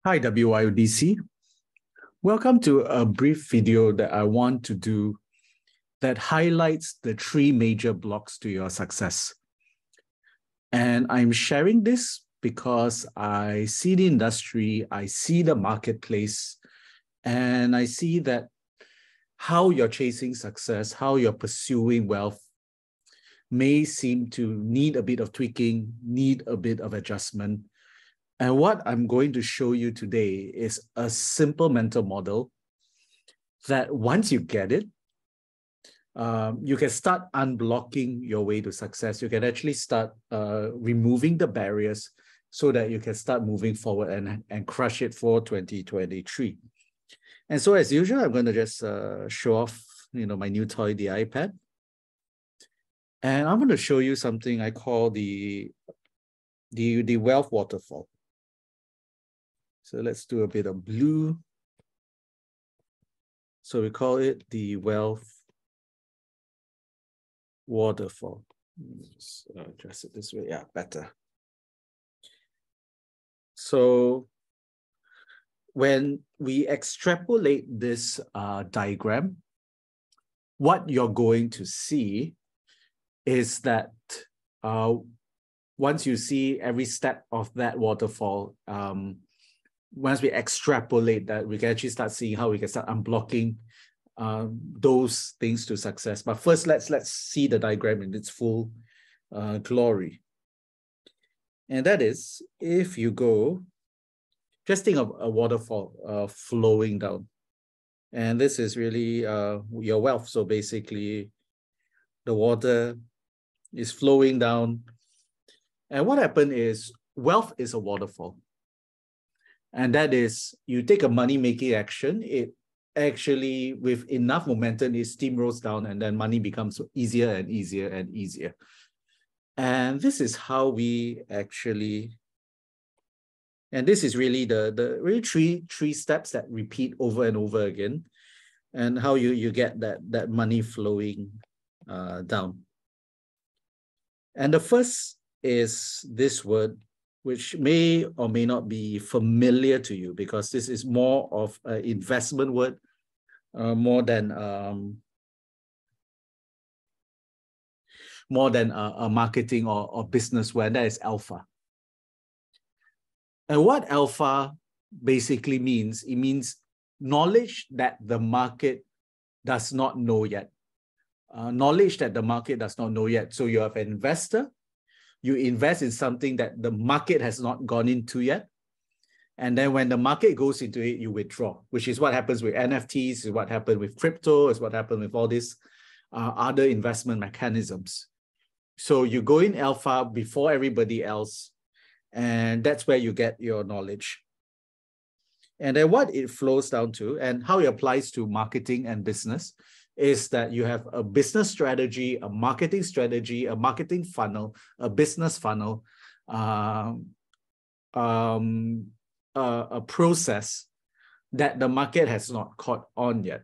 Hi, WYODC. Welcome to a brief video that I want to do that highlights the three major blocks to your success. And I'm sharing this because I see the industry, I see the marketplace, and I see that how you're chasing success, how you're pursuing wealth may seem to need a bit of tweaking, need a bit of adjustment. And what I'm going to show you today is a simple mental model that once you get it, you can start unblocking your way to success. You can actually start removing the barriers so that you can start moving forward and crush it for 2023. And so as usual, I'm going to just show off my new toy, the iPad. And I'm going to show you something I call the wealth waterfall. So let's do a bit of blue. So we call it the wealth waterfall. Just address it this way. Yeah, better. So when we extrapolate this diagram, what you're going to see is that once you see every step of that waterfall, once we extrapolate that, we can actually start seeing how we can start unblocking those things to success. But first, let's see the diagram in its full glory. And that is, if you go, just think of a waterfall flowing down. And this is really your wealth. So basically, the water is flowing down. And what happened is, wealth is a waterfall. And that is, you take a money-making action, it actually, with enough momentum, it steamrolls down, and then money becomes easier and easier and easier. And this is how we actually, and this is really the really three steps that repeat over and over again, and how you get that money flowing down. And the first is this word, which may or may not be familiar to you, because this is more of an investment word, more than a marketing or business word. That is alpha. And what alpha basically means, it means knowledge that the market does not know yet. Knowledge that the market does not know yet. So you have an investor, you invest in something that the market has not gone into yet. And then when the market goes into it, you withdraw, which is what happens with NFTs, is what happened with crypto, is what happened with all these other investment mechanisms. So you go in alpha before everybody else, and that's where you get your knowledge. And then what it flows down to, and how it applies to marketing and business, is that you have a business strategy, a marketing strategy, a marketing funnel, a business funnel, a process that the market has not caught on yet.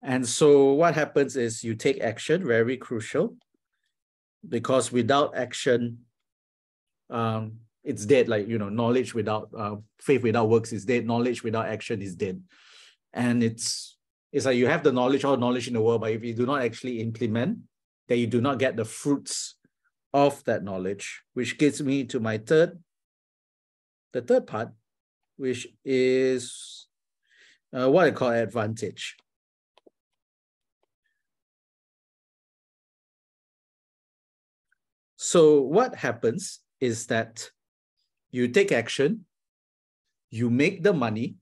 And so what happens is you take action, very crucial, because without action, it's dead. Like, knowledge without, faith without works is dead. Knowledge without action is dead. And it's like you have the knowledge, all knowledge in the world, but if you do not actually implement, then you do not get the fruits of that knowledge, which gets me to my the third part, which is what I call advantage. So what happens is that you take action, you make the money,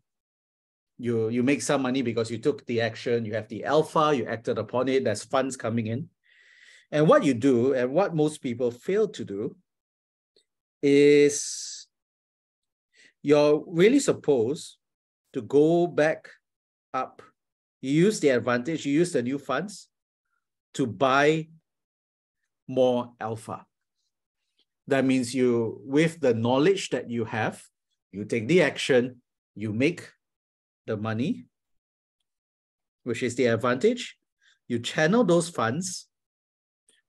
you make some money because you took the action, you have the alpha, you acted upon it, there's funds coming in. And what you do, and what most people fail to do, is you're really supposed to go back up. You use the advantage, you use the new funds to buy more alpha. That means you, with the knowledge that you have, you take the action, you make the money, which is the advantage, you channel those funds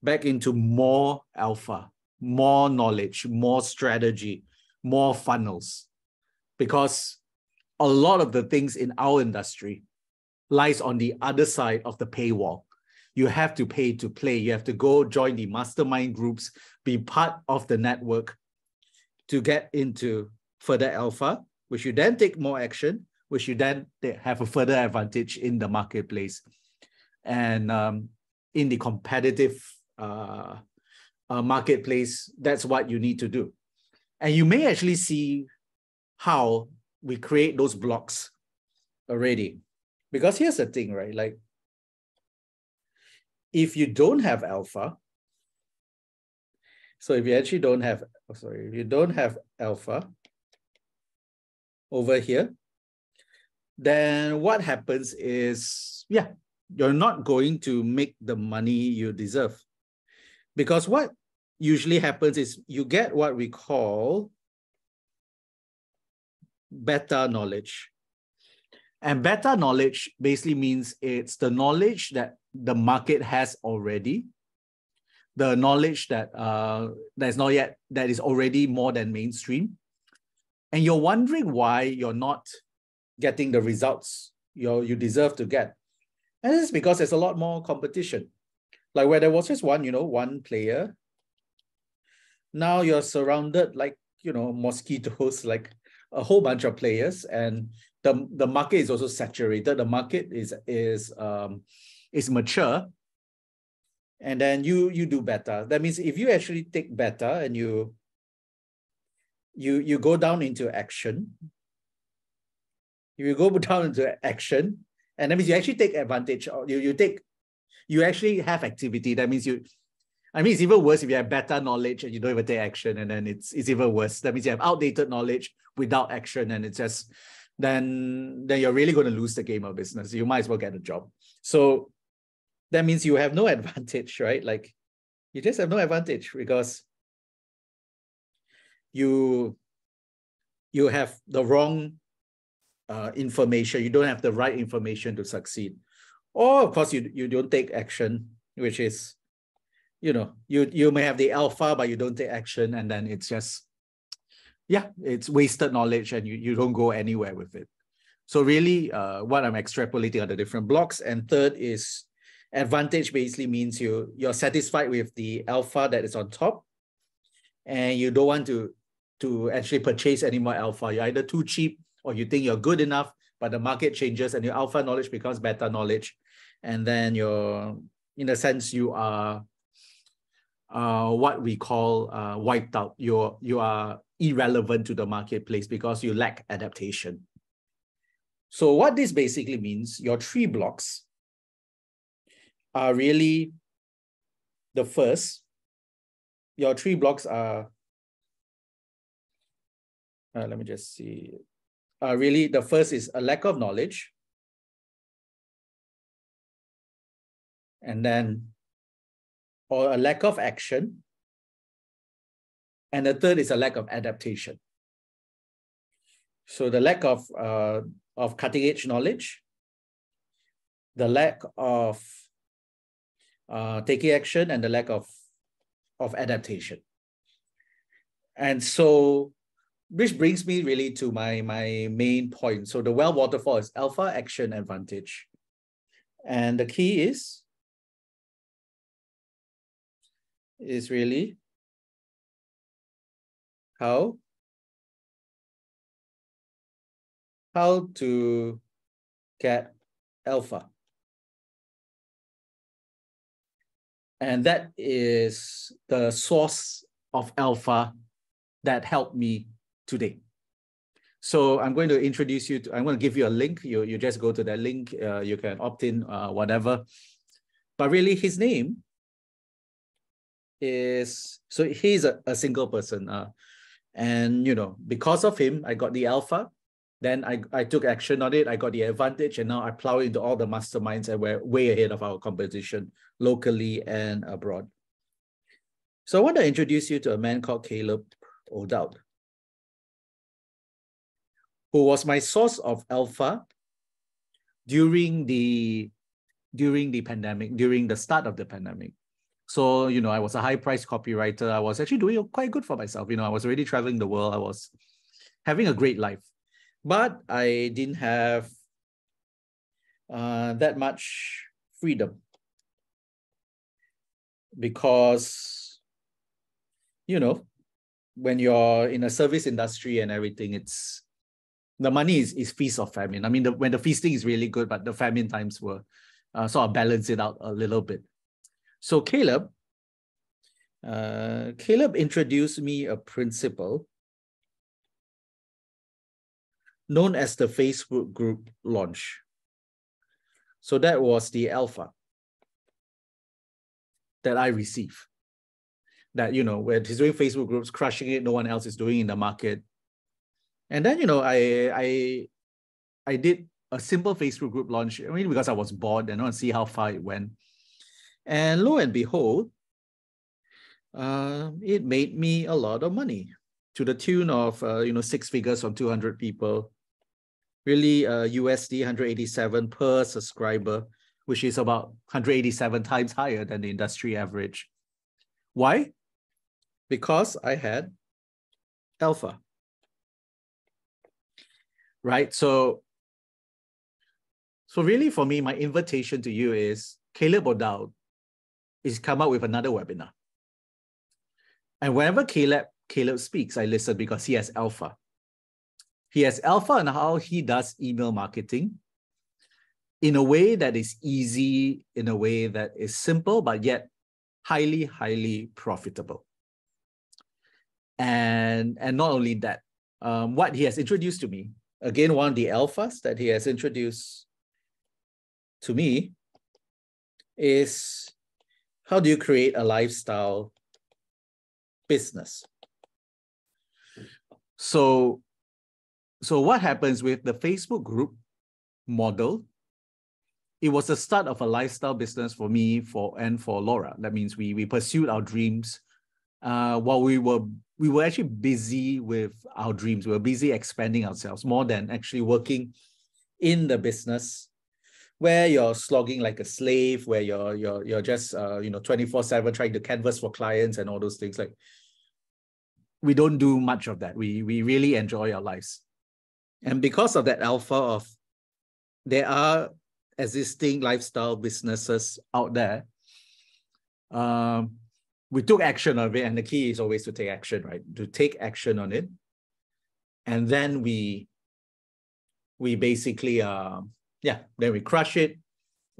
back into more alpha, more knowledge, more strategy, more funnels. because a lot of the things in our industry lies on the other side of the paywall. You have to pay to play. You have to go join the mastermind groups, be part of the network to get into further alpha, which you then take more action, which you then have a further advantage in the marketplace. And in the competitive marketplace, that's what you need to do. And you may actually see how we create those blocks already. Because here's the thing, right? Like, if you don't have alpha, so if you actually don't have, if you don't have alpha over here, then what happens is, yeah, you're not going to make the money you deserve. Because what usually happens is you get what we call beta knowledge. And beta knowledge basically means it's the knowledge that the market has already, the knowledge that that's not yet, that is already more than mainstream. And you're wondering why you're not getting the results you deserve to get. And this is because there's a lot more competition. Like where there was just one player, now you're surrounded like, mosquitoes, like a whole bunch of players, and the market is also saturated. The market is mature, and then you do better. That means if you actually take better and you go down into action, if you go down into action, and that means you actually take advantage, or you actually have activity. That means it's even worse if you have better knowledge and you don't even take action, and then it's even worse. That means you have outdated knowledge without action, and it's just then you're really going to lose the game of business. You might as well get a job. So that means you have no advantage, right? Like you just have no advantage because you have the wrong information. You don't have the right information to succeed. Or of course you don't take action, which is, you may have the alpha, but you don't take action, and then it's just, it's wasted knowledge, and you don't go anywhere with it. So really, what I'm extrapolating are the different blocks. And third is advantage basically means you're satisfied with the alpha that is on top, and you don't want to actually purchase any more alpha. You're either too cheap or you think you're good enough, but the market changes and your alpha knowledge becomes beta knowledge. And then in a sense, you are what we call wiped out. You are irrelevant to the marketplace because you lack adaptation. So what this basically means, your 3 blocks are really the first. Your 3 blocks are, let me just see. Really, the first is a lack of knowledge. And then, or a lack of action. And the third is a lack of adaptation. So the lack of cutting edge knowledge, the lack of taking action, and the lack of adaptation. And so, which brings me really to my main point. So the WELL waterfall is alpha, action, advantage. And the key is really how to get alpha. And that is the source of alpha that helped me today. So I'm going to introduce you to, I'm going to give you a link. You just go to that link. You can opt in, whatever. But really his name is, so he's a single person. And, because of him, I got the alpha. Then I took action on it. I got the advantage, and now I plow into all the masterminds, and we're way ahead of our competition locally and abroad. So I want to introduce you to a man called Caleb O'Dowd, who was my source of alpha during the pandemic, during the start of the pandemic. So, I was a high-priced copywriter. I was actually doing quite good for myself. I was already traveling the world. I was having a great life. But I didn't have that much freedom because, you know, when you're in a service industry and everything, it's the money is feast or famine. I mean, when the feasting is really good, but the famine times were sort of balance it out a little bit. So Caleb introduced me a principle known as the Facebook group launch. So that was the alpha that I received. That, you know, where he's doing Facebook groups, crushing it, no one else is doing in the market. And then, you know, I did a simple Facebook group launch, I mean, because I was bored and I want to see how far it went. And lo and behold, it made me a lot of money to the tune of, 6 figures from 200 people, really USD 187 per subscriber, which is about 187 times higher than the industry average. Why? Because I had alpha, right? So really for me, my invitation to you is Caleb O'Dowd is come up with another webinar. And whenever Caleb speaks, I listen because he has alpha. He has alpha on how he does email marketing in a way that is easy, in a way that is simple, but yet highly, highly profitable. And not only that, what he has introduced to me, again, one of the alphas that he has introduced to me is how do you create a lifestyle business? So what happens with the Facebook group model? It was the start of a lifestyle business for me and for Laura. That means we pursued our dreams while we were actually busy with our dreams. We were busy expanding ourselves more than actually working in the business, where you're slogging like a slave, where you're just 24/7 trying to canvas for clients and all those things. Like, we don't do much of that. We really enjoy our lives. And because of that alpha of there are existing lifestyle businesses out there, we took action of it. And the key is always to take action, right? To take action on it. And then we basically, then we crush it,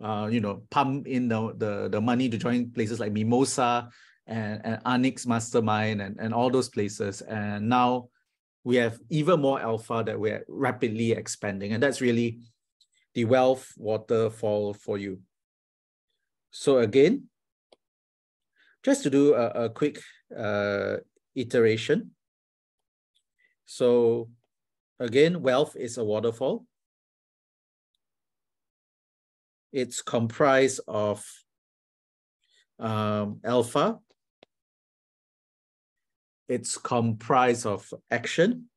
pump in the money to join places like Mimosa and Anix Mastermind and all those places. And now we have even more alpha that we're rapidly expanding. And that's really the wealth waterfall for you. So again, just to do a quick iteration. So again, wealth is a waterfall. It's comprised of alpha. It's comprised of action.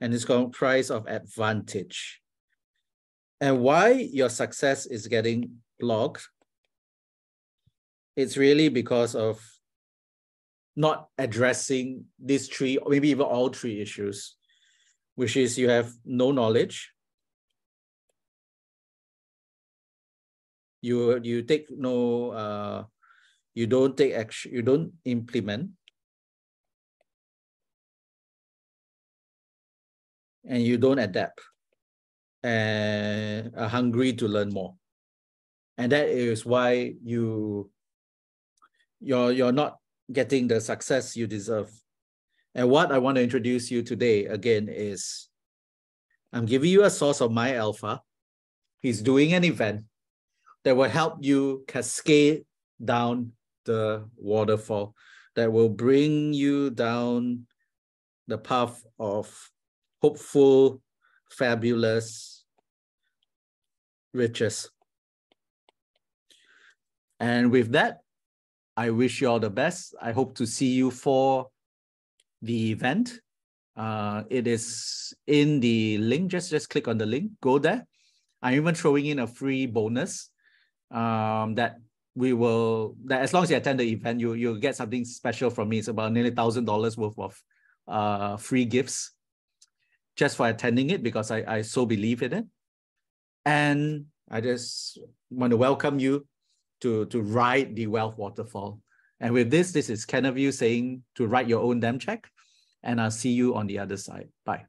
And it's comprised of advantage. And why your success is getting blocked, it's really because of not addressing these three, or maybe even all three issues, which is you have no knowledge, you take no, you don't take action, you don't implement, and you don't adapt, and are hungry to learn more. And that is why you're not getting the success you deserve. And what I want to introduce you today again is I'm giving you a source of my alpha. He's doing an event that will help you cascade down the waterfall, that will bring you down the path of hopeful, fabulous riches. And with that, I wish you all the best. I hope to see you for the event. It is in the link. Just click on the link, go there. I'm even throwing in a free bonus that as long as you attend the event, you'll get something special from me. It's about nearly $1,000 worth of free gifts. just for attending it because I so believe in it. And I just want to welcome you to ride the wealth waterfall. And with this is Ken of you saying to write your own damn check. And I'll see you on the other side. Bye.